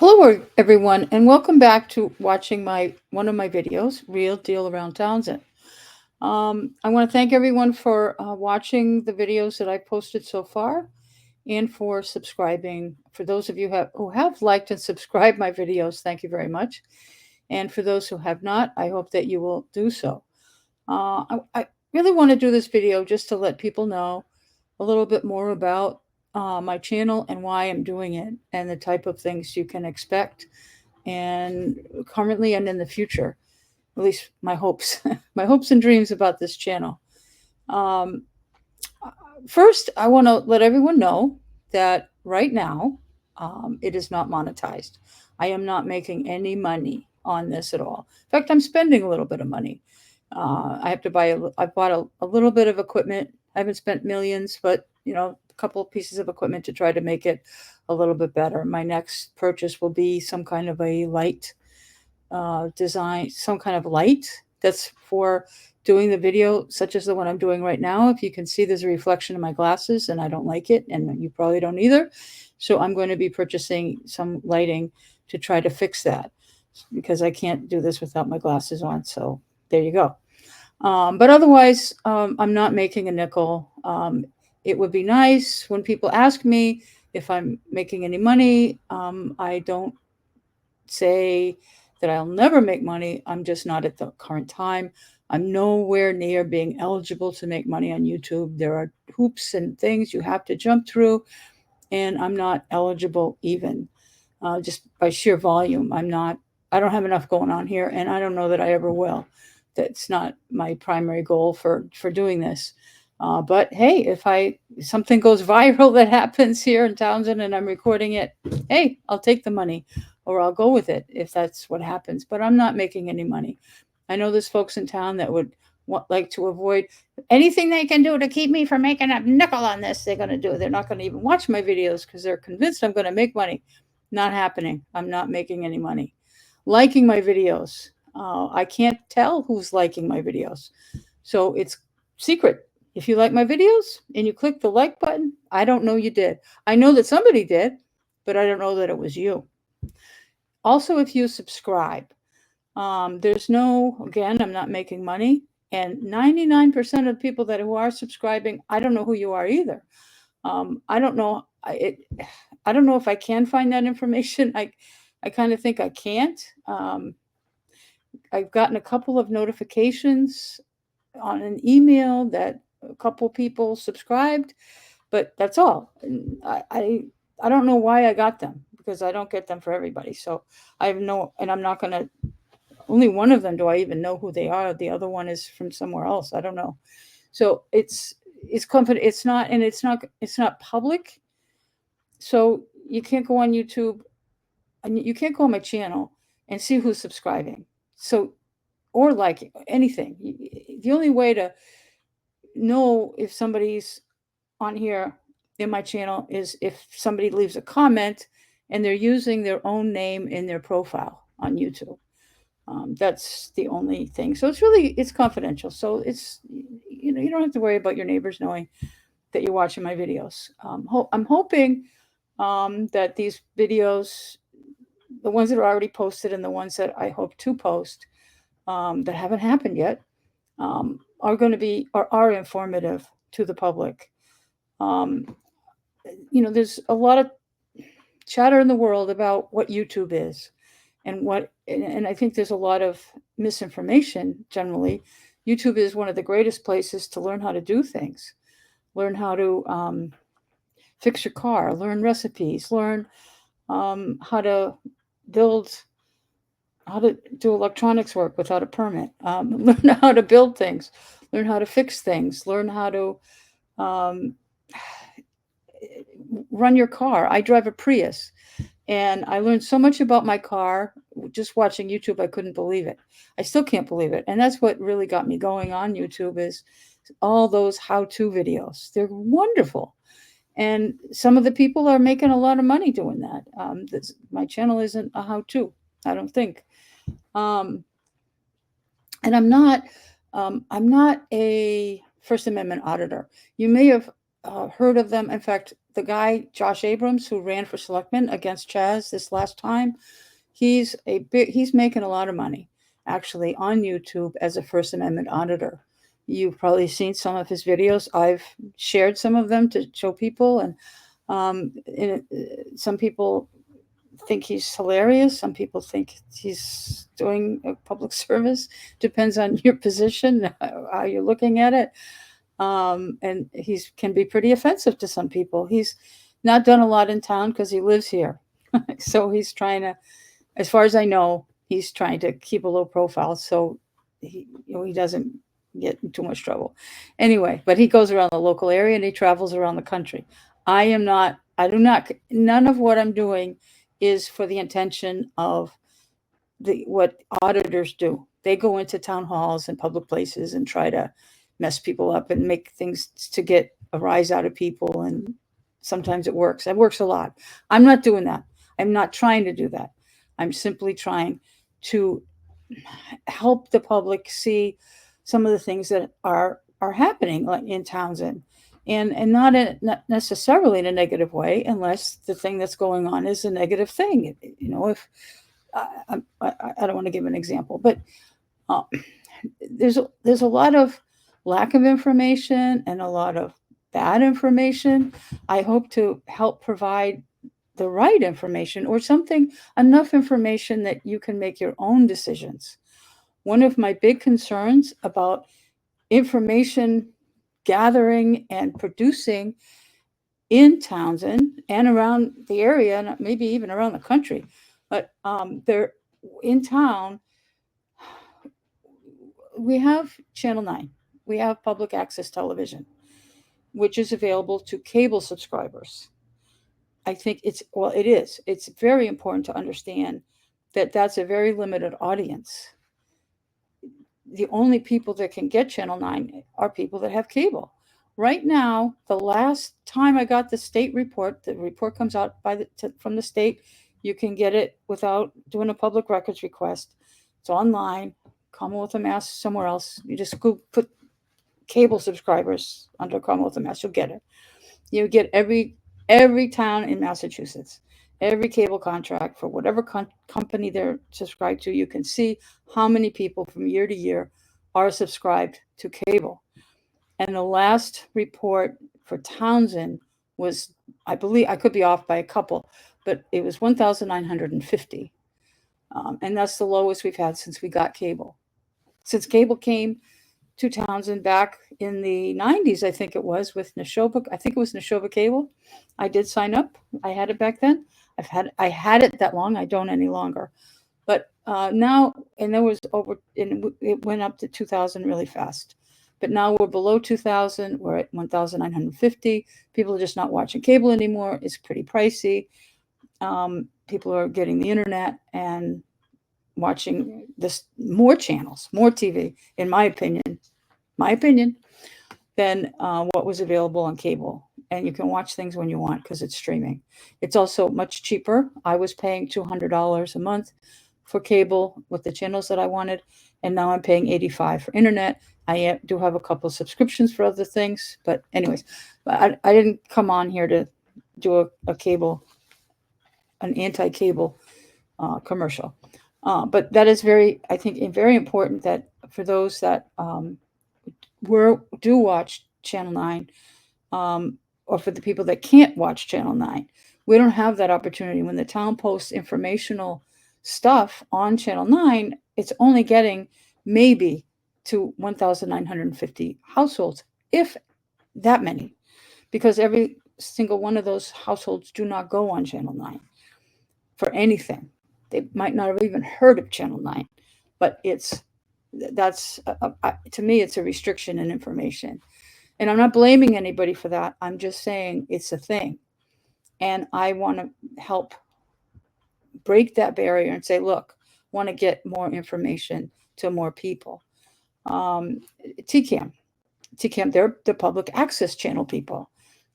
Hello, everyone, and welcome back to watching one of my videos, Real Deal Around Townsend. I want to thank everyone for watching the videos that I've posted so far, and for subscribing. For those of you who have liked and subscribed my videos, thank you very much. And for those who have not, I hope that you will do so. I really want to do this video just to let people know a little bit more about my channel and why I'm doing it and the type of things you can expect and currently and in the future, at least my hopes, my hopes and dreams about this channel. Um, First, I want to let everyone know that right now it is not monetized. I am not making any money on this at all. In fact, I'm spending a little bit of money. I have to buy. I bought a little bit of equipment. I haven't spent millions, but a couple of pieces of equipment to try to make it a little bit better. My next purchase will be some kind of a light design, some kind of light that's for doing the video, such as the one I'm doing right now. If you can see, there's a reflection in my glasses, and I don't like it, and you probably don't either. So I'm going to be purchasing some lighting to try to fix that because I can't do this without my glasses on. So there you go. But otherwise, I'm not making a nickel. It would be nice when people ask me if I'm making any money. I don't say that I'll never make money. I'm just not at the current time. I'm nowhere near being eligible to make money on YouTube. There are hoops and things you have to jump through, and I'm not eligible even just by sheer volume. I don't have enough going on here, and I don't know that I ever will. That's not my primary goal for doing this. But hey, if something goes viral that happens here in Townsend and I'm recording it, hey, I'll take the money or I'll go with it if that's what happens. But I'm not making any money. I know there's folks in town that would like to avoid anything they can do to keep me from making a nickel on this. They're going to do. They're not going to even watch my videos because they're convinced I'm going to make money. Not happening. I'm not making any money. Liking my videos. I can't tell who's liking my videos. So it's secret. If you like my videos and you click the like button, I don't know you did. I know that somebody did, but I don't know that it was you. Also, if you subscribe, again, I'm not making money. And 99% of people who are subscribing, I don't know who you are either. I don't know. I don't know if I can find that information. I kind of think I can't. I've gotten a couple of notifications on an email that a couple people subscribed, but that's all. And I don't know why I got them because I don't get them for everybody. So I have no, and I'm not going to. Only one of them do I even know who they are. The other one is from somewhere else. I don't know. So it's confident. It's not public. So you can't go on YouTube and you can't go on my channel and see who's subscribing. So or like anything. The only way to know if somebody's on here in my channel is if somebody leaves a comment and they're using their own name in their profile on YouTube. That's the only thing. So it's confidential. So you don't have to worry about your neighbors knowing that you're watching my videos. I'm hoping that these videos, the ones that are already posted and the ones that I hope to post that haven't happened yet, are going to be are informative to the public. Um, there's a lot of chatter in the world about what YouTube is and I think there's a lot of misinformation generally. YouTube is one of the greatest places to learn how to do things, learn how to fix your car, learn recipes, learn how to build, how to do electronics work without a permit, learn how to build things, learn how to fix things, learn how to um, run your car. I drive a Prius, and I learned so much about my car just watching YouTube. I couldn't believe it. I still can't believe it. And that's what really got me going on YouTube is all those how-to videos. They're wonderful. And some of the people are making a lot of money doing that. My channel isn't a how-to, I don't think. And I'm not a First Amendment auditor. You may have heard of them. In fact, the guy, Josh Abrams, who ran for selectman against Chaz this last time, he's making a lot of money actually on YouTube as a First Amendment auditor. You've probably seen some of his videos. I've shared some of them to show people, and some people think he's hilarious. Some people think he's doing a public service. Depends on your position, how you're looking at it. And he's can be pretty offensive to some people. He's not done a lot in town because he lives here. So he's trying to, as far as I know, he's trying to keep a low profile so he doesn't get in too much trouble. Anyway, but he goes around the local area and he travels around the country. None of what I'm doing is for the intention of what auditors do. They go into town halls and public places and try to mess people up and make things to get a rise out of people. And sometimes it works. It works a lot. I'm not doing that. I'm not trying to do that. I'm simply trying to help the public see some of the things that are happening in Townsend, and not necessarily in a negative way, unless the thing that's going on is a negative thing. If I don't want to give an example, but there's a lot of lack of information and a lot of bad information. I hope to help provide the right information, or enough information that you can make your own decisions. One of my big concerns about information gathering and producing in Townsend and around the area, and maybe even around the country, but they're in town. We have Channel 9. We have public access television, which is available to cable subscribers. I think it is. It's very important to understand that that's a very limited audience. The only people that can get Channel 9 are people that have cable. Right now, the last time I got the state report, the report comes out from the state. You can get it without doing a public records request. It's online. Commonwealth of Mass, somewhere else. You just go put cable subscribers under Commonwealth of Mass. You'll get it. You get every town in Massachusetts, every cable contract for whatever company they're subscribed to. You can see how many people from year to year are subscribed to cable. And the last report for Townsend was, I believe, I could be off by a couple, but it was 1,950. And that's the lowest we've had since we got cable. Since cable came to Townsend back in the 90s, I think it was, with Neshoba. I think it was Neshoba Cable. I did sign up. I had it back then. I had it that long. I don't any longer. But now, and there was it went up to 2,000 really fast. But now we're below 2,000. We're at 1,950. People are just not watching cable anymore. It's pretty pricey. People are getting the internet and watching more channels, more TV, in my opinion, than what was available on cable. And you can watch things when you want because it's streaming. It's also much cheaper. I was paying $200 a month for cable with the channels that I wanted, and now I'm paying $85 for internet. I do have a couple of subscriptions for other things, but anyways, I didn't come on here to do an anti-cable commercial. But that is I think, very important that for those that do watch Channel 9, or for the people that can't watch Channel 9, we don't have that opportunity. When the town posts informational stuff on Channel 9, it's only getting maybe to 1,950 households, if that many, because every single one of those households do not go on Channel 9 for anything. They might not have even heard of Channel 9, but to me, it's a restriction in information. And I'm not blaming anybody for that. I'm just saying it's a thing. And I want to help break that barrier and say, look, want to get more information to more people. TCAM, they're the public access channel people.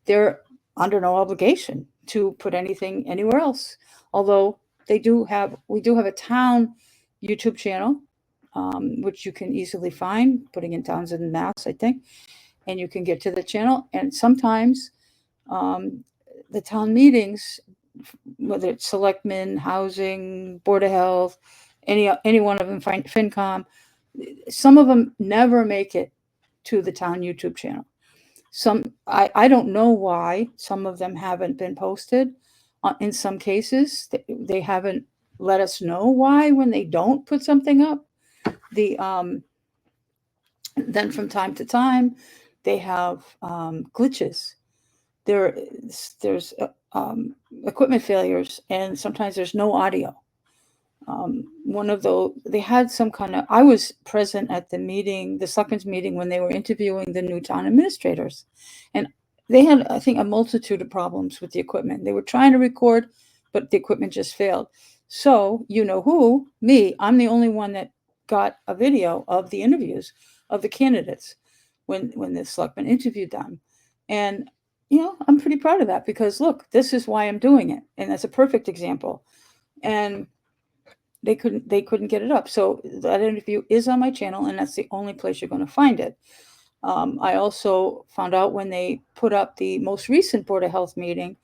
They're under no obligation to put anything anywhere else. Although we do have a town YouTube channel, which you can easily find, putting in Townsend, Mass, I think. and you can get to the channel. And sometimes the town meetings, whether it's selectmen, housing, board of health, any one of them, FinCom, some of them never make it to the town YouTube channel. I don't know why some of them haven't been posted. In some cases, they haven't let us know why when they don't put something up. Then from time to time, they have glitches. There's equipment failures, and sometimes there's no audio. One of those, they had some kind of, I was present at the meeting, the selectmen's meeting, when they were interviewing the new town administrators. And they had, I think, a multitude of problems with the equipment. They were trying to record, but the equipment just failed. So, you know who? Me. I'm the only one that got a video of the interviews of the candidates when the selectmen interviewed them. And, you know, I'm pretty proud of that, because look, this is why I'm doing it. And that's a perfect example. And they couldn't get it up. So that interview is on my channel, and that's the only place you're going to find it. I also found out when they put up the most recent Board of Health meeting,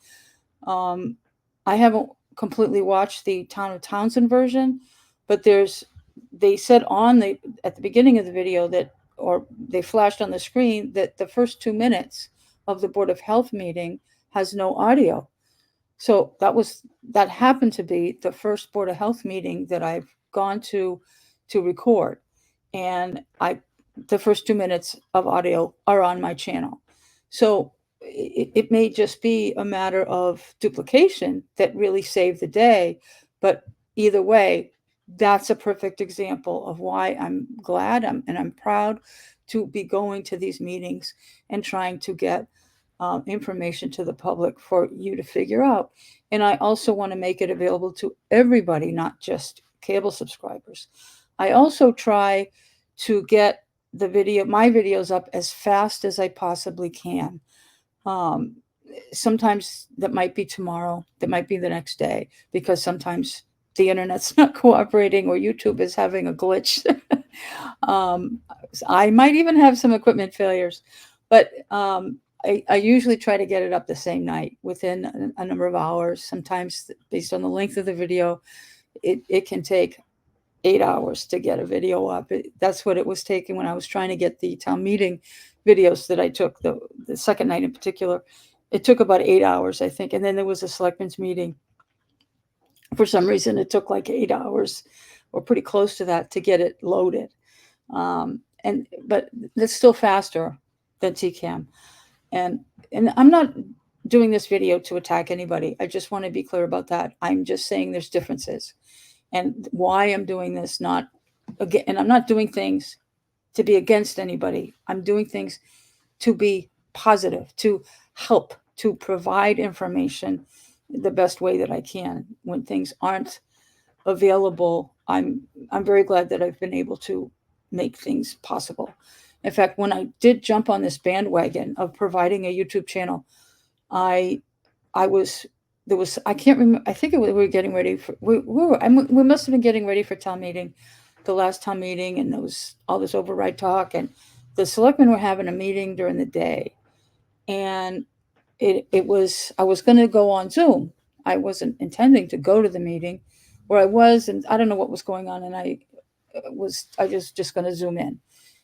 I haven't completely watched the Town of Townsend version, but they said at the beginning of the video that, or they flashed on the screen, that the first 2 minutes of the Board of Health meeting has no audio. So that happened to be the first Board of Health meeting that I've gone to record. And the first 2 minutes of audio are on my channel. So it may just be a matter of duplication that really saved the day. But either way, that's a perfect example of why I'm glad and I'm proud to be going to these meetings and trying to get information to the public for you to figure out. And I also want to make it available to everybody, not just cable subscribers. I also try to get my videos up as fast as I possibly can. Sometimes that might be tomorrow, that might be the next day, because sometimes the internet's not cooperating or YouTube is having a glitch. I might even have some equipment failures, but I usually try to get it up the same night within a number of hours. Sometimes, based on the length of the video, it can take 8 hours to get a video up. That's what it was taking when I was trying to get the town meeting videos that I took, the second night in particular. It took about 8 hours, I think. And then there was a selectmen's meeting. For some reason, it took like 8 hours or pretty close to that to get it loaded. But it's still faster than TCAM. And I'm not doing this video to attack anybody. I just want to be clear about that. I'm just saying there's differences, and why I'm doing this, not again, and I'm not doing things to be against anybody. I'm doing things to be positive, to help, to provide information the best way that I can. When things aren't available, I'm very glad that I've been able to make things possible. In fact, when I did jump on this bandwagon of providing a YouTube channel, I can't remember. I think we were getting ready for, we must have been getting ready for town meeting, the last town meeting, and there was all this override talk, and the selectmen were having a meeting during the day, and I was going to go on Zoom. I wasn't intending to go to the meeting where I was, and I don't know what was going on, and I was just going to Zoom in.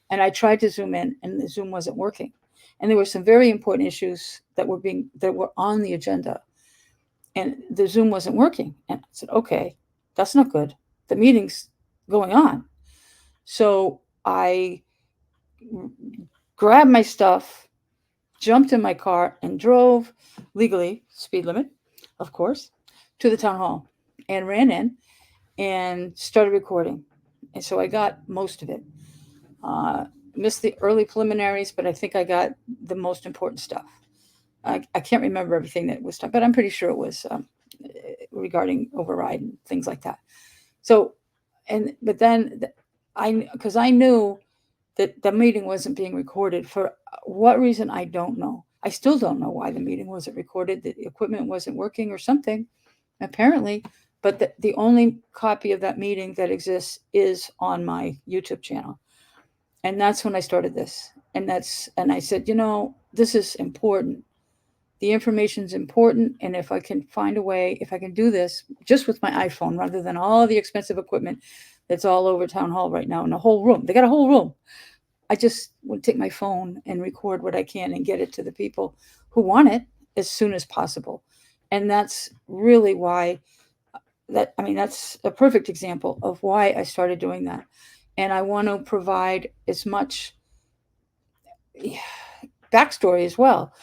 And I tried to Zoom in, and the Zoom wasn't working. And there were some very important issues that were on the agenda, and the Zoom wasn't working. And I said, okay, that's not good. The meeting's going on. So I grabbed my stuff, jumped in my car, and drove legally, speed limit, of course, to the town hall, and ran in and started recording. And so I got most of it. Missed the early preliminaries, but I think I got the most important stuff. I can't remember everything that was done, but I'm pretty sure it was regarding override and things like that. So, but then because I knew that the meeting wasn't being recorded. For what reason, I don't know. I still don't know why the meeting wasn't recorded. The equipment wasn't working or something, apparently. But the only copy of that meeting that exists is on my YouTube channel. And that's when I started this. And I said, this is important. The information's important. And if I can find a way, if I can do this just with my iPhone rather than all the expensive equipment that's all over town hall right now in a whole room, they got a whole room. I just would take my phone and record what I can and get it to the people who want it as soon as possible. And that's really why that's a perfect example of why I started doing that. And I want to provide as much backstory as well.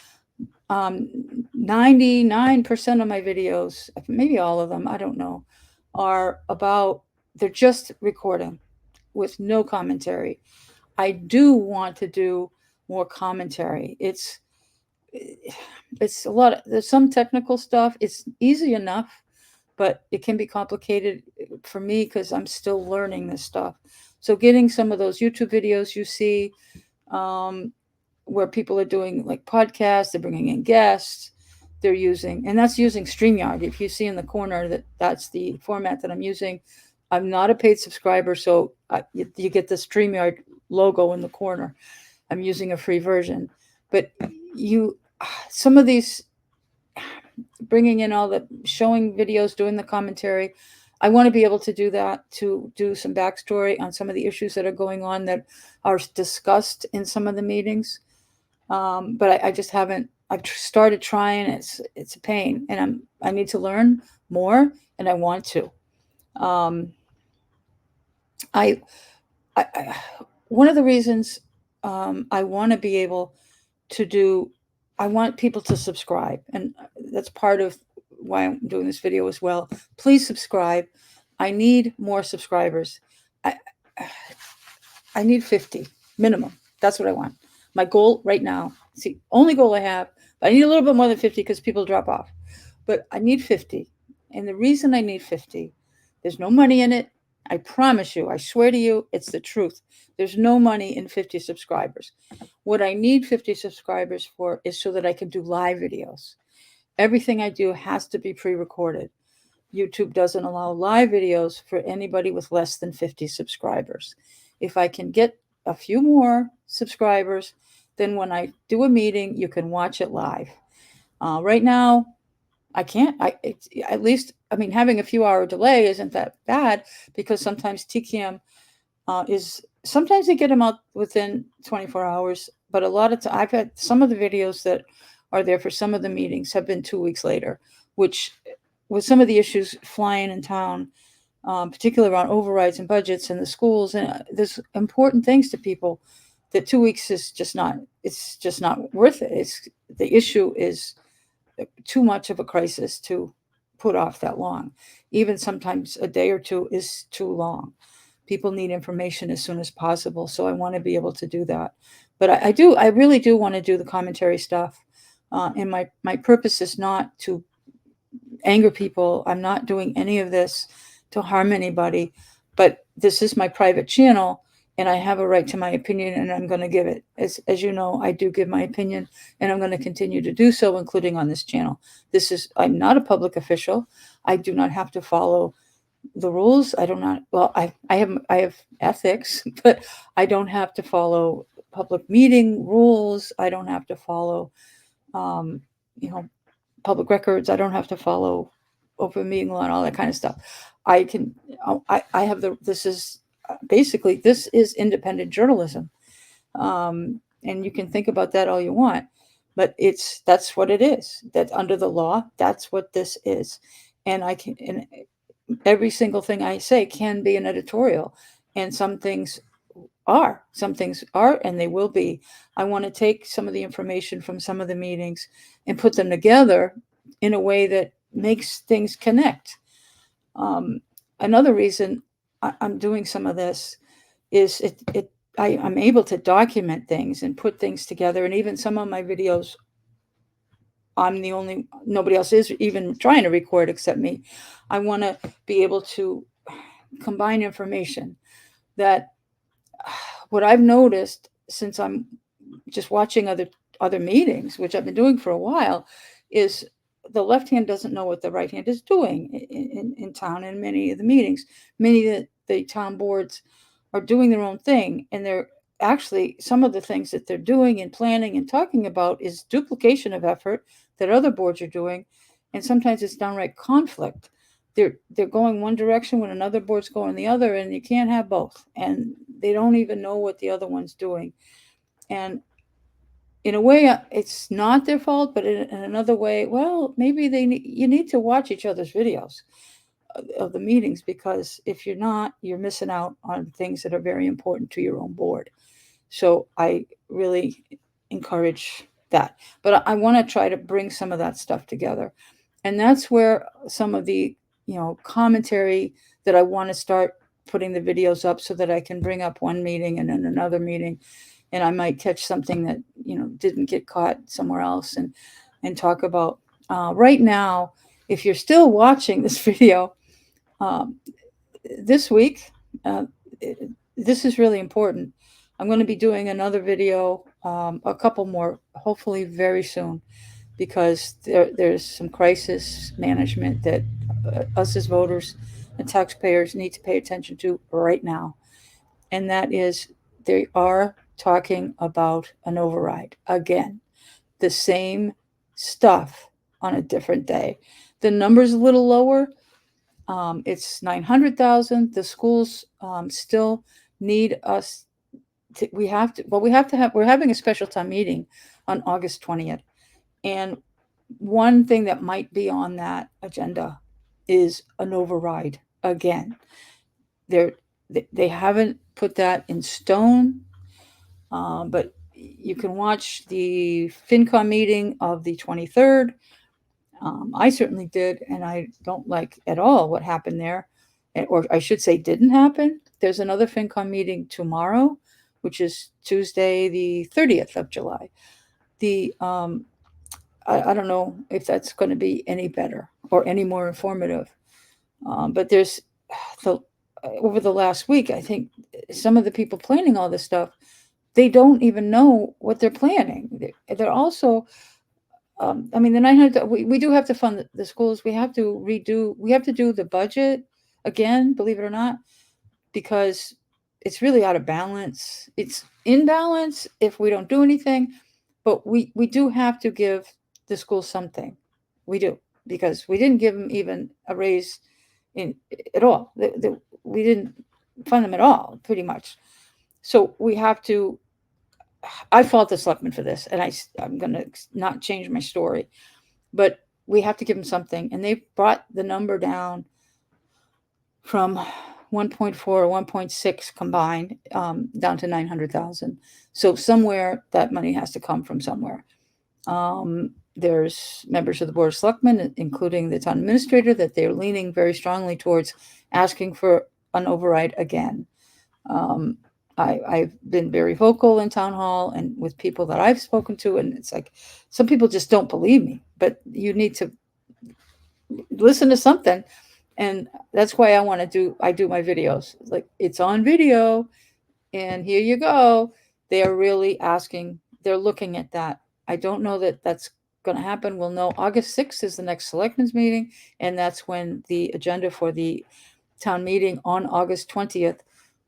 99% of my videos, maybe all of them, I don't know, are about, they're just recording with no commentary. I do want to do more commentary. It's a lot of, there's some technical stuff. It's easy enough, but it can be complicated for me because I'm still learning this stuff. So getting some of those YouTube videos you see, where people are doing like podcasts, they're bringing in guests, they're using, and that's using StreamYard. If you see in the corner that's the format that I'm using. I'm not a paid subscriber, so you get the StreamYard logo in the corner. I'm using a free version, but some of these, bringing in all the showing videos, doing the commentary, I want to be able to do that, to do some backstory on some of the issues that are going on that are discussed in some of the meetings. But I just haven't. I've started trying. It's a pain, and I need to learn more, and I want to. Um, I, I one of the reasons I want to be able to do. I want people to subscribe, and that's part of why I'm doing this video as well. Please subscribe. I need more subscribers. I I need 50 minimum. That's what I want. My goal right now, it's the only goal I have, but I need a little bit more than 50 because people drop off. But I need 50. And the reason I need 50, there's no money in it. I promise you, I swear to you, it's the truth. There's no money in 50 subscribers. What I need 50 subscribers for is so that I can do live videos. Everything I do has to be pre-recorded. YouTube doesn't allow live videos for anybody with less than 50 subscribers. If I can get a few more subscribers, then when I do a meeting, you can watch it live. Right now, I can't. At least, I mean, having a few hour delay isn't that bad because sometimes TCAM sometimes they get them out within 24 hours, but a lot of times I've had some of the videos that are there for some of the meetings have been 2 weeks later, which with some of the issues flying in town, particularly around overrides and budgets and the schools, and there's important things to people that 2 weeks is just not, it's just not worth it. The issue is too much of a crisis to put off that long. Even sometimes a day or two is too long. People need information as soon as possible. So I want to be able to do that. But I really do want to do the commentary stuff. And my purpose is not to anger people. I'm not doing any of this to harm anybody, but this is my private channel and I have a right to my opinion and I'm going to give it. As you know, I do give my opinion and I'm going to continue to do so, including on this channel. I'm not a public official. I do not have to follow the rules. I do not, well, I have ethics, but I don't have to follow public meeting rules. I don't have to follow, um, you know, public records. I don't have to follow open meeting law and all that kind of stuff. I have this is basically, this is independent journalism. And you can think about that all you want, but that's what it is. That under the law, that's what this is. And every single thing I say can be an editorial, and some things and they will be. I want to take some of the information from some of the meetings and put them together in a way that makes things connect. Another reason I'm doing some of this is I'm able to document things and put things together. And even some of my videos, nobody else is even trying to record except me. I want to be able to combine information that what I've noticed since I'm just watching other meetings, which I've been doing for a while, is the left hand doesn't know what the right hand is doing in town. In many of the meetings, many of the town boards are doing their own thing, and they're actually some of the things that they're doing and planning and talking about is duplication of effort that other boards are doing, and sometimes it's downright conflict. They're going one direction when another board's going the other, and you can't have both. And they don't even know what the other one's doing. And in a way, it's not their fault, but in another way, well, maybe you need to watch each other's videos of the meetings, because if you're not, you're missing out on things that are very important to your own board. So I really encourage that. But I want to try to bring some of that stuff together. And that's where some of the, commentary that I want to start putting the videos up, so that I can bring up one meeting and then another meeting, and I might catch something that, didn't get caught somewhere else, and talk about right now. If you're still watching this video, this week, this is really important. I'm going to be doing another video, a couple more, hopefully very soon, because there's some crisis management that us as voters and taxpayers need to pay attention to right now. And that is, they are talking about an override again, the same stuff on a different day. The number's a little lower. It's 900,000. The schools still need us to, we have to, well, we're having a special town meeting on August 20th. And one thing that might be on that agenda is an override again. They haven't put that in stone, but you can watch the FinCom meeting of the 23rd. I certainly did, and I don't like at all what happened there, or I should say didn't happen. There's another FinCom meeting tomorrow, which is Tuesday, the 30th of July. I don't know if that's going to be any better or any more informative, but there's over the last week, I think some of the people planning all this stuff, they don't even know what they're planning. They're also, I mean, the 900, we do have to fund the schools. We have to do the budget again, believe it or not, because it's really out of balance. It's in balance if we don't do anything, but we do have to give the schools something. We do, because we didn't give them even a raise at all. We didn't fund them at all, pretty much. So we have to. I fault the selectmen for this, and I'm going to not change my story, but we have to give them something. And they brought the number down from 1.4 or 1.6 combined, down to 900,000. So somewhere that money has to come from somewhere. There's members of the Board of Selectmen, including the town administrator, that they're leaning very strongly towards asking for an override again. I've been very vocal in town hall and with people that I've spoken to, and it's like, some people just don't believe me, but you need to listen to something. And that's why I do my videos. Like, it's on video, and here you go. They are really asking, they're looking at that. I don't know that that's going to happen. We'll know August 6th is the next selectmen's meeting, and that's when the agenda for the town meeting on August 20th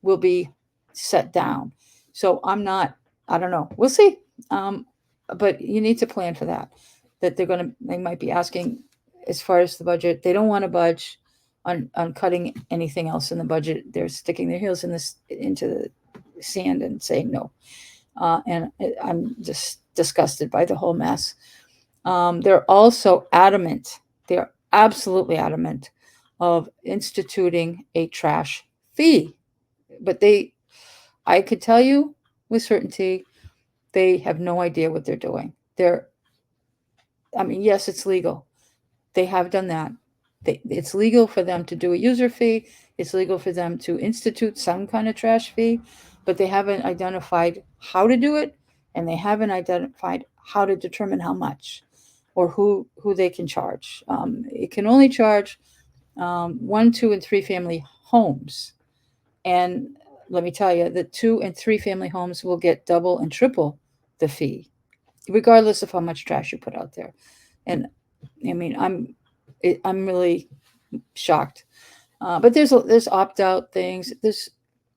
will be set down. So I don't know. We'll see. But you need to plan for that they might be asking as far as the budget. They don't want to budge on cutting anything else in the budget. They're sticking their heels into the sand and saying no. And I'm just disgusted by the whole mess. They're also adamant. They're absolutely adamant of instituting a trash fee. But I could tell you with certainty, they have no idea what they're doing. Yes, it's legal. They have done that. It's legal for them to do a user fee. It's legal for them to institute some kind of trash fee, but they haven't identified how to do it, and they haven't identified how to determine how much or who they can charge. It can only charge 1, 2, and 3 family homes. And let me tell you, the 2 and 3 family homes will get double and triple the fee, regardless of how much trash you put out there. And I mean, I'm really shocked. But there's opt-out things.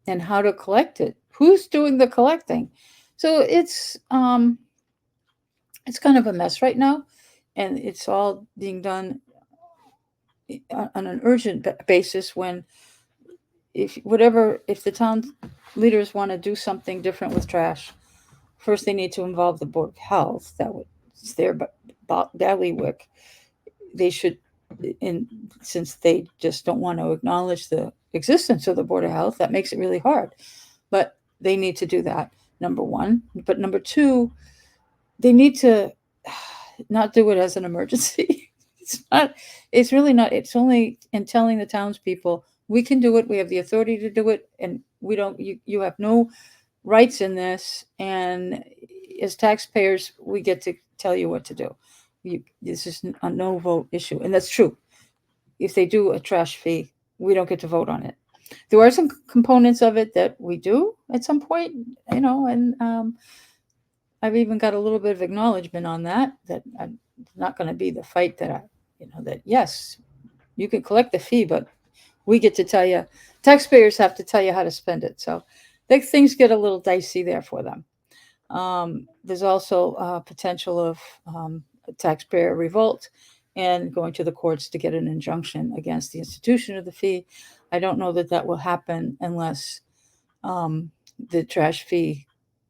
And how to collect it. who's doing the collecting? So it's kind of a mess right now, and it's all being done on an urgent basis when if the town leaders want to do something different with trash, first they need to involve the Board of Health. That would it's their bailiwick. They should, and since they just don't want to acknowledge the existence of the Board of Health, that makes it really hard. But they need to do that, number one. But number two, they need to not do it as an emergency. It's really not. It's only in telling the townspeople, we can do it, we have the authority to do it, and we don't, you have no rights in this, and as taxpayers, we get to tell you what to do. This is a no vote issue, and that's true. If they do a trash fee, we don't get to vote on it. There are some components of it that we do at some point, and I've even got a little bit of acknowledgement on that I'm not going to be the fight that that yes, you can collect the fee, but we get to tell you, taxpayers have to tell you how to spend it. So things get a little dicey there for them. There's also potential of taxpayer revolt and going to the courts to get an injunction against the institution of the fee. I don't know that will happen unless the trash fee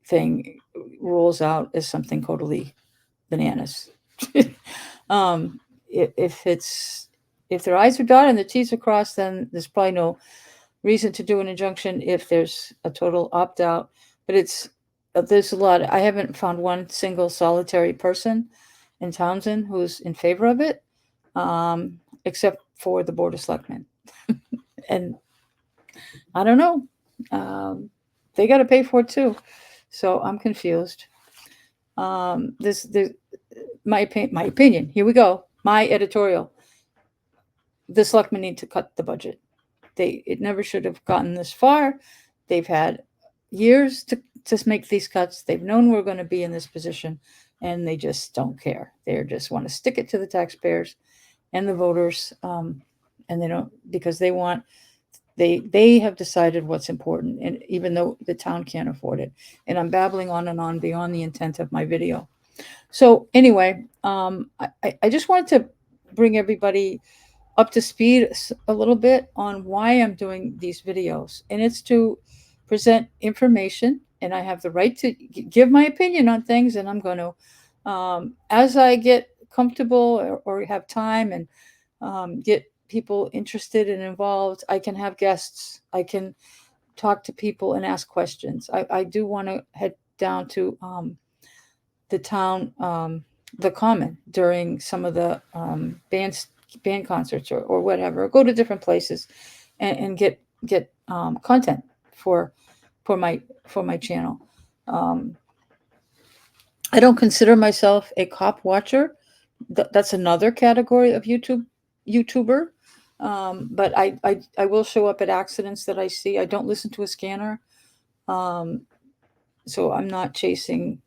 thing rolls out as something totally bananas. If their I's are dotted and their T's are crossed, then there's probably no reason to do an injunction if there's a total opt out. But there's a lot. I haven't found one single solitary person in Townsend who's in favor of it, except for the Board of Selectmen. And I don't know. They got to pay for it too. So I'm confused. My opinion. Here we go. My editorial. The selectmen need to cut the budget. It never should have gotten this far. They've had years to make these cuts. They've known we're going to be in this position, and they just don't care. They just want to stick it to the taxpayers and the voters, and they don't, because they have decided what's important, and even though the town can't afford it. And I'm babbling on and on beyond the intent of my video. So anyway, I just wanted to bring everybody up to speed a little bit on why I'm doing these videos. And it's to present information, and I have the right to give my opinion on things, and I'm going to, as I get comfortable or have time and get people interested and involved, I can have guests, I can talk to people and ask questions. I do want to head down to the town, the Common, during some of the band concerts or whatever, go to different places and get content for my channel. I don't consider myself a cop watcher. That's another category of YouTuber. But I will show up at accidents that I see. I don't listen to a scanner. So I'm not chasing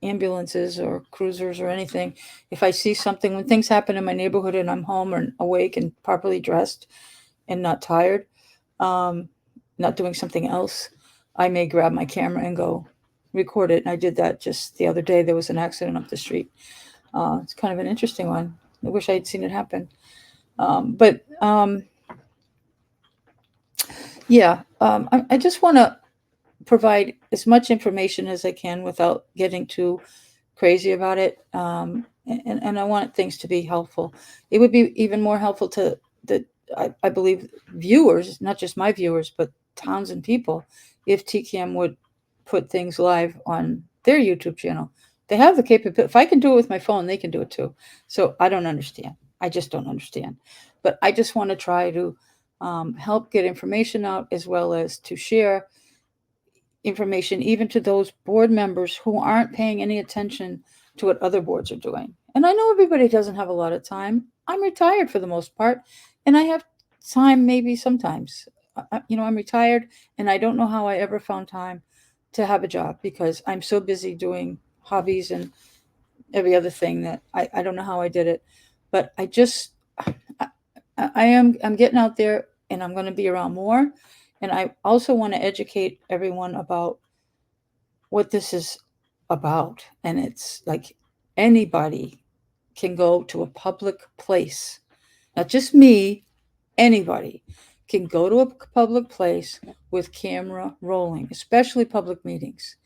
ambulances or cruisers or anything. If I see something, when things happen in my neighborhood and I'm home or awake and properly dressed and not tired, not doing something else, I may grab my camera and go record it. And I did that just the other day. There was an accident up the street. It's kind of an interesting one. I wish I had seen it happen. I just want to provide as much information as I can without getting too crazy about it. And I want things to be helpful. It would be even more helpful to I believe viewers, not just my viewers, but Townsend people, if TCAM would put things live on their YouTube channel. They have the capability. If I can do it with my phone, they can do it too. So I don't understand. I just don't understand. But I just want to try to help get information out, as well as to share information even to those board members who aren't paying any attention to what other boards are doing. And I know everybody doesn't have a lot of time. I'm retired for the most part, and I have time maybe sometimes. I'm retired, and I don't know how I ever found time to have a job, because I'm so busy doing hobbies and every other thing that I don't know how I did it. But I'm getting out there, and I'm going to be around more. And I also want to educate everyone about what this is about. And it's like anybody can go to a public place, not just me, anybody can go to a public place with camera rolling, especially public meetings.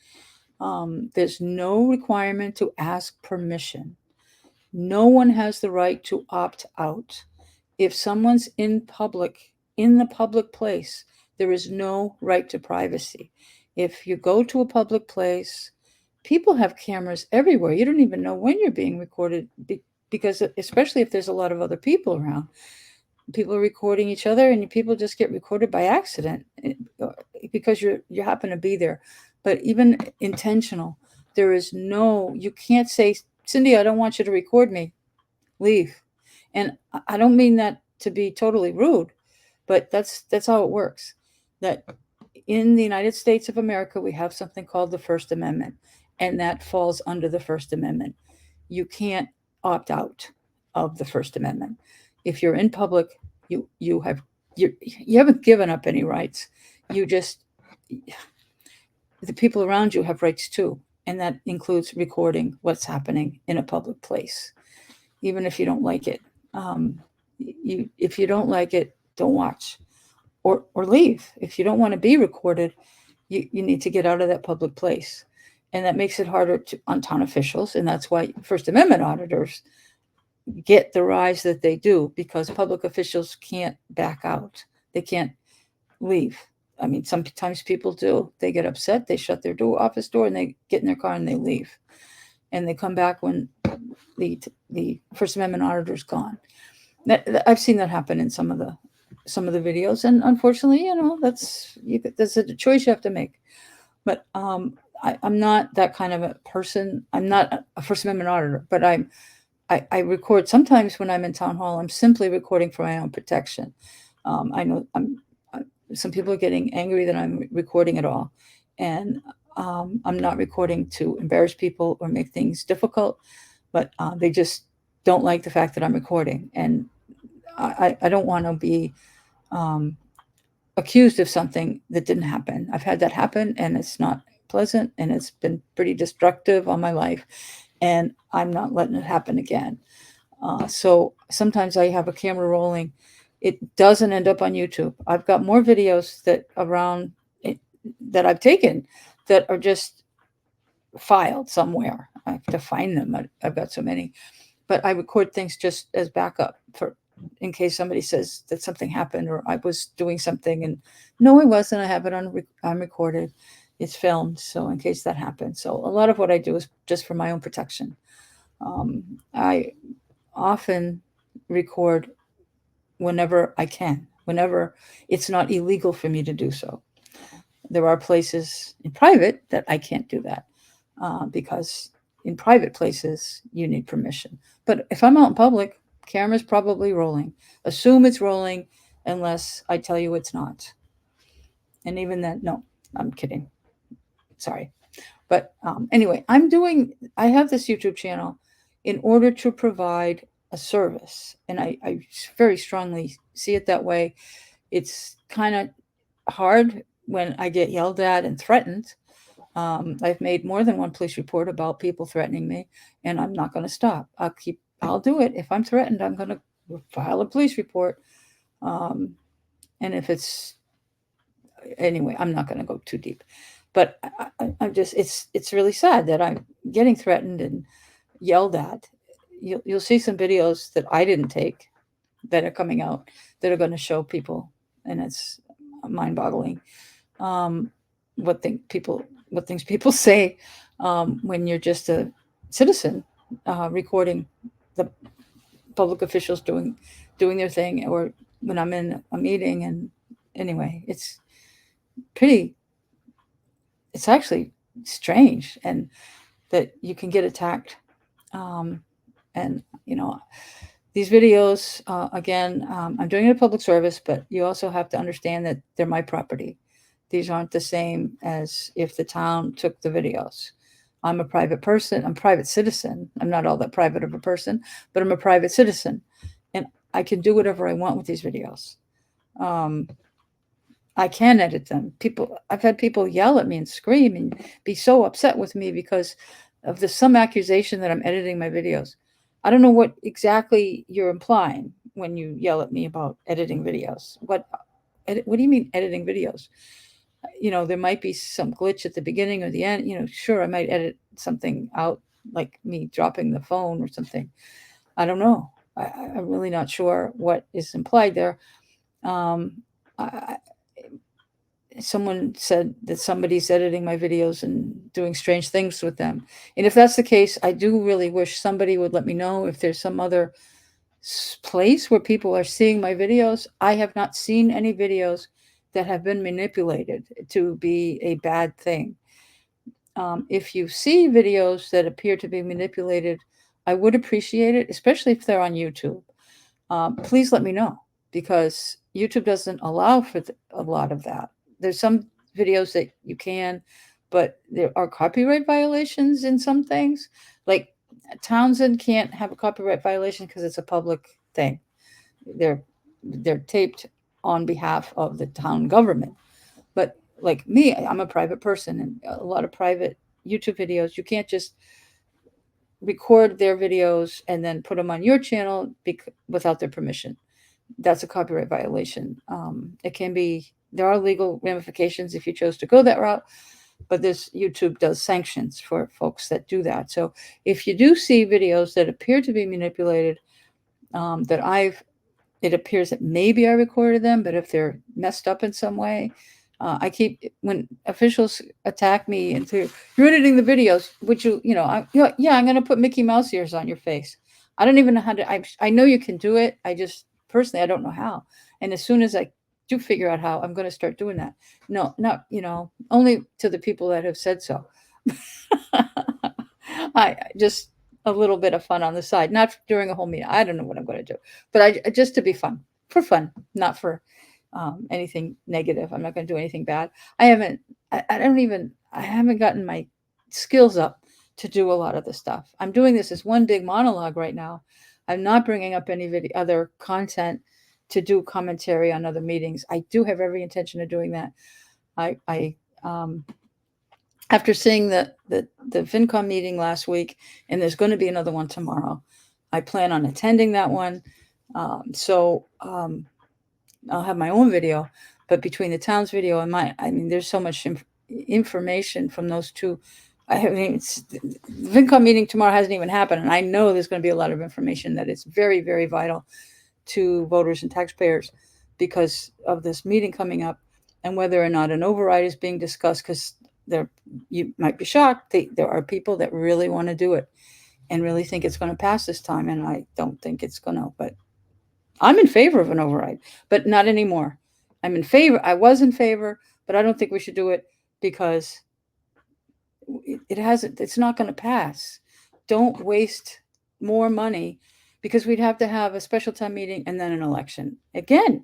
There's no requirement to ask permission. No one has the right to opt out. If someone's in the public place, there is no right to privacy. If you go to a public place, people have cameras everywhere. You don't even know when you're being recorded because especially if there's a lot of other people around. People are recording each other and people just get recorded by accident because you happen to be there. But even intentional, there is no, you can't say, Cindy, I don't want you to record me. Leave. And I don't mean that to be totally rude, but that's how it works. That in the United States of America, we have something called the First Amendment, and that falls under the First Amendment. You can't opt out of the First Amendment. If you're in public, you haven't given up any rights. You just, the people around you have rights too, and that includes recording what's happening in a public place, even if you don't like it. If you don't like it, don't watch, or leave. If you don't want to be recorded, you need to get out of that public place, and that makes it harder on town officials, and that's why First Amendment auditors get the rise that they do, because public officials can't back out. They can't leave. I mean, sometimes people do. They get upset, they shut their office door, and they get in their car and they leave. And they come back when the First Amendment auditor's gone. I've seen that happen in some of the videos, and unfortunately, that's a choice you have to make. But I'm not that kind of a person. I'm not a First Amendment auditor, but I record sometimes when I'm in town hall. I'm simply recording for my own protection. I know some people are getting angry that I'm recording at all, and I'm not recording to embarrass people or make things difficult, but they just don't like the fact that I'm recording, and I don't want to be accused of something that didn't happen. I've had that happen, and it's not pleasant, and it's been pretty destructive on my life, and I'm not letting it happen again. So sometimes I have a camera rolling. It doesn't end up on YouTube. I've got more videos that I've taken that are just filed somewhere. I have to find them. I've got so many, but I record things just as backup in case somebody says that something happened or I was doing something, and no, I wasn't. I have it on recorded. It's filmed, so in case that happens. So a lot of what I do is just for my own protection. I often record whenever I can, whenever it's not illegal for me to do so. There are places in private that I can't do that because in private places you need permission. But if I'm out in public, camera's probably rolling. Assume it's rolling unless I tell you it's not. And even then, no, I'm kidding. Sorry. But anyway, I have this YouTube channel in order to provide a service. And I very strongly see it that way. It's kind of hard when I get yelled at and threatened. I've made more than one police report about people threatening me, and I'm not going to stop. I'll do it. If I'm threatened, I'm going to file a police report. And if anyway, I'm not going to go too deep. But I'm just, it's really sad that I'm getting threatened and yelled at. You'll see some videos that I didn't take that are coming out that are going to show people, and it's mind-boggling what things people say when you're just a citizen recording the public officials doing their thing, or when I'm in a meeting. And anyway, it's actually strange, and that you can get attacked. And these videos, again, I'm doing it a public service, but you also have to understand that they're my property. These aren't the same as if the town took the videos. I'm a private person. I'm a private citizen. I'm not all that private of a person, but I'm a private citizen, and I can do whatever I want with these videos. I can edit them. I've had people yell at me and scream and be so upset with me because of some accusation that I'm editing my videos. I don't know what exactly you're implying when you yell at me about editing videos. What do you mean editing videos? There might be some glitch at the beginning or the end. Sure, I might edit something out, like me dropping the phone or something. I don't know. I'm really not sure what is implied there. I, Someone said that somebody's editing my videos and doing strange things with them. And if that's the case, I do really wish somebody would let me know if there's some other place where people are seeing my videos. I have not seen any videos that have been manipulated to be a bad thing. If you see videos that appear to be manipulated, I would appreciate it, especially if they're on YouTube. Please let me know, because YouTube doesn't allow for a lot of that. There's some videos that you can, but there are copyright violations in some things. Like Townsend can't have a copyright violation because it's a public thing. They're taped on behalf of the town government. But like me, I'm a private person, and a lot of private YouTube videos, you can't just record their videos and then put them on your channel without their permission. That's a copyright violation. There are legal ramifications if you chose to go that route, but YouTube does sanctions for folks that do that. So if you do see videos that appear to be manipulated, it appears that maybe I recorded them, but if they're messed up in some way, when officials attack me and say, "You're editing the videos," which yeah, I'm going to put Mickey Mouse ears on your face. I don't even know how to. I know you can do it. I just personally I don't know how. And as soon as I do figure out how, I'm going to start doing that. No, not only to the people that have said so. I just a little bit of fun on the side, not during a whole meeting. I don't know what I'm going to do, but just to be fun, for fun, not for anything negative. I'm not going to do anything bad. I haven't gotten my skills up to do a lot of the stuff. I'm doing this as one big monologue right now. I'm not bringing up any other content to do commentary on other meetings. I do have every intention of doing that. After seeing the FinCom meeting last week, and there's going to be another one tomorrow, I plan on attending that one. I'll have my own video, but between the town's video and there's so much information from those two. The FinCom meeting tomorrow hasn't even happened, and I know there's going to be a lot of information that is very, very vital to voters and taxpayers because of this meeting coming up, and whether or not an override is being discussed, because you might be shocked. There are people that really want to do it and really think it's going to pass this time, and I don't think it's going to, but I'm in favor of an override, but not anymore. I'm in favor. I was in favor, but I don't think we should do it because it's not going to pass. Don't waste more money, because we'd have to have a special town meeting and then an election again.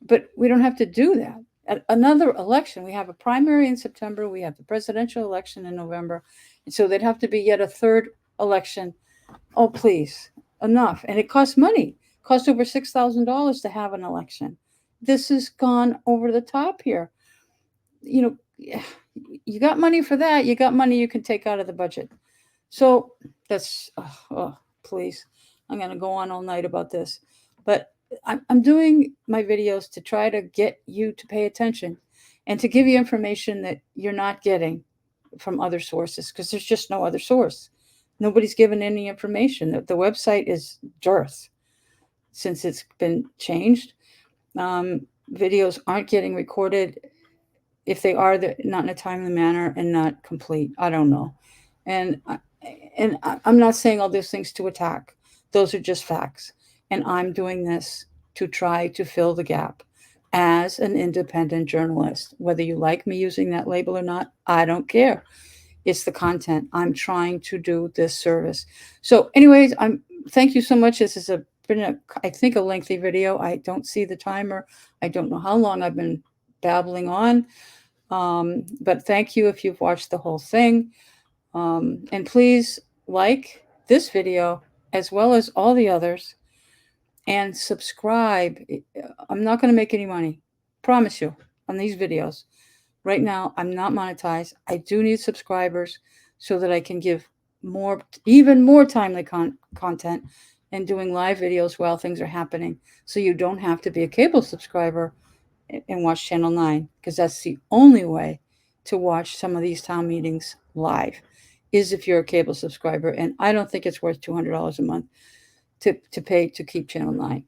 But we don't have to do that. Another election, we have a primary in September, we have the presidential election in November, and so there'd have to be yet a third election. Oh, please, enough. And it costs money. It costs over $6,000 to have an election. This has gone over the top here. You got money for that. You got money you can take out of the budget. So that's, please, I'm going to go on all night about this. But I'm doing my videos to try to get you to pay attention and to give you information that you're not getting from other sources, because there's just no other source. Nobody's given any information. The website is dearth since it's been changed. Videos aren't getting recorded. If they are, they're not in a timely manner and not complete. I don't know. And I'm not saying all those things to attack. Those are just facts. And I'm doing this to try to fill the gap as an independent journalist. Whether you like me using that label or not, I don't care. It's the content. I'm trying to do this service. So anyways, thank you so much. This has been I think a lengthy video. I don't see the timer. I don't know how long I've been babbling on. But thank you if you've watched the whole thing. And please like this video as well as all the others, and subscribe. I'm not going to make any money. Promise you. on these videos. Right now, I'm not monetized. I do need subscribers so that I can give even more timely content and doing live videos while things are happening. So you don't have to be a cable subscriber and watch Channel 9, because that's the only way to watch some of these town meetings live, is if you're a cable subscriber. And I don't think it's worth $200 a month to pay to keep Channel 9.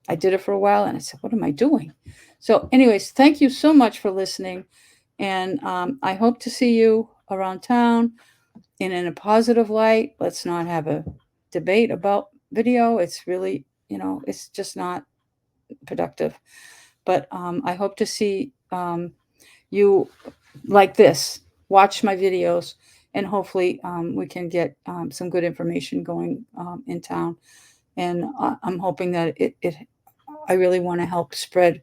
I did it for a while and I said, what am I doing? So anyways, thank you so much for listening. And I hope to see you around town and in a positive light. Let's not have a debate about video. It's really, it's just not productive. But I hope to see you like this, watch my videos, and hopefully we can get some good information going in town. And I'm hoping that I really want to help spread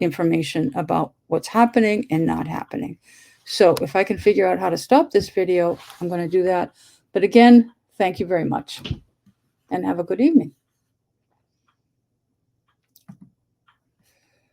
information about what's happening and not happening. So if I can figure out how to stop this video, I'm going to do that. But again, thank you very much and have a good evening.